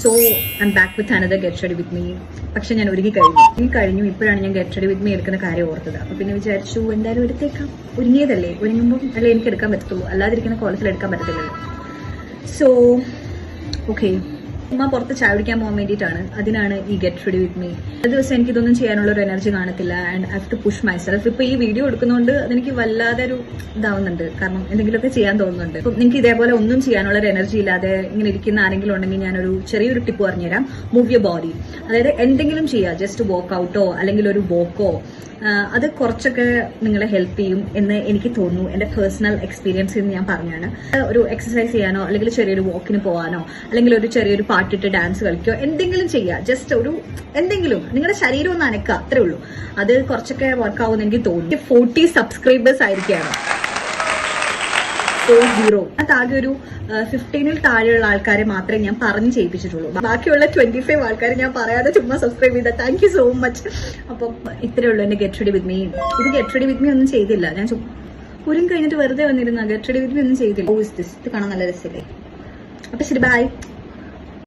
So I M back with another get ready with me. പക്ഷെ ഞാൻ ഒരുങ്ങി കഴിഞ്ഞു. ഇപ്പോഴാണ് ഞാൻ ഗെറ്റ് റെഡി വിത്ത് മീ എടുക്കുന്ന കാര്യം ഓർത്തത്. അപ്പൊ പിന്നെ വിചാരിച്ചു എന്തായാലും എടുത്തേക്കാം. ഒരുങ്ങിയതല്ലേ, ഒരുങ്ങുമ്പോൾ അല്ലേ എനിക്ക് എടുക്കാൻ പറ്റത്തുള്ളൂ, അല്ലാതിരിക്കുന്ന കോളത്തിൽ എടുക്കാൻ പറ്റത്തില്ലല്ലോ. സോ ഓക്കെ, ഉമ്മ പുറത്ത് ചായ കുടിക്കാൻ പോകാൻ വേണ്ടിയിട്ടാണ്. അതിനാണ് ഈ ഗെറ്റ് റെഡി വിത്ത് മീ. ഒരു ദിവസം എനിക്ക് ഇതൊന്നും ചെയ്യാനുള്ള ഒരു എനർജി കാണത്തില്ല. And I have to push myself. ഇപ്പൊ ഈ വീഡിയോ എടുക്കുന്നതുകൊണ്ട് അതെനിക്ക് വല്ലാതെ ഒരു ഇതാവുന്നുണ്ട്. കാരണം എന്തെങ്കിലുമൊക്കെ ചെയ്യാൻ തോന്നുന്നുണ്ട്. അപ്പം നിങ്ങൾക്ക് ഇതേപോലെ ഒന്നും ചെയ്യാനുള്ള ഒരു എനർജി ഇല്ലാതെ ഇങ്ങനെ ഇരിക്കുന്ന ആരെങ്കിലും ഉണ്ടെങ്കിൽ ഞാനൊരു ചെറിയൊരു ടിപ്പ് പറഞ്ഞുതരാം. Move your body. അതായത് എന്തെങ്കിലും ചെയ്യുക, ജസ്റ്റ് വർക്ക്ഔട്ടോ അല്ലെങ്കിൽ ഒരു വോക്കോ. അത് കുറച്ചൊക്കെ നിങ്ങളെ ഹെൽപ്പ് ചെയ്യും എന്ന് എനിക്ക് തോന്നുന്നു. എന്റെ പേഴ്സണൽ എക്സ്പീരിയൻസിൽ നിന്ന് ഞാൻ പറഞ്ഞാണ്. ഒരു എക്സസൈസ് ചെയ്യാനോ അല്ലെങ്കിൽ ചെറിയൊരു വാക്കിന് പോകാനോ അല്ലെങ്കിൽ ഒരു ചെറിയൊരു പാട്ടിട്ട് ഡാൻസ് കളിക്കോ എന്തെങ്കിലും ചെയ്യുക. ജസ്റ്റ് ഒരു എന്തെങ്കിലും നിങ്ങളുടെ ശരീരം ഒന്ന് അനക്കുക, അത്രേ ഉള്ളൂ. അത് കുറച്ചൊക്കെ വർക്ക് ആവുമെന്ന് എനിക്ക് തോന്നുന്നു. 40 സബ്സ്ക്രൈബേഴ്സ് ആയിരിക്കുകയാണ്. 40. അതാകെ ഒരു 15-ൽ താഴെയുള്ള ആൾക്കാരെ മാത്രമേ ഞാൻ പറഞ്ഞ് ചെയ്യിപ്പിച്ചിട്ടുള്ളൂ. ബാക്കിയുള്ള 25 ആൾക്കാരെ ഞാൻ പറയാതെ ചുമ്മാ സബ്സ്ക്രൈബ് ചെയ്ത. Thank you so much. അപ്പം ഇത്രയേ ഉള്ളൂ എന്റെ ഗെറ്റ് റെഡി വിത്ത് മീ. ഇത് ഗെറ്റ് റെഡി വിത്ത് മീ ഒന്നും ചെയ്തില്ല. ഞാൻ കഴിഞ്ഞിട്ട് വെറുതെ വന്നിരുന്ന. ഗെറ്റ് റെഡി വിത്ത് മീ ഒന്നും ചെയ്തില്ല. ഇത് കാണാൻ നല്ല രസമില്ലേ? അപ്പൊ ശരി, ബൈ.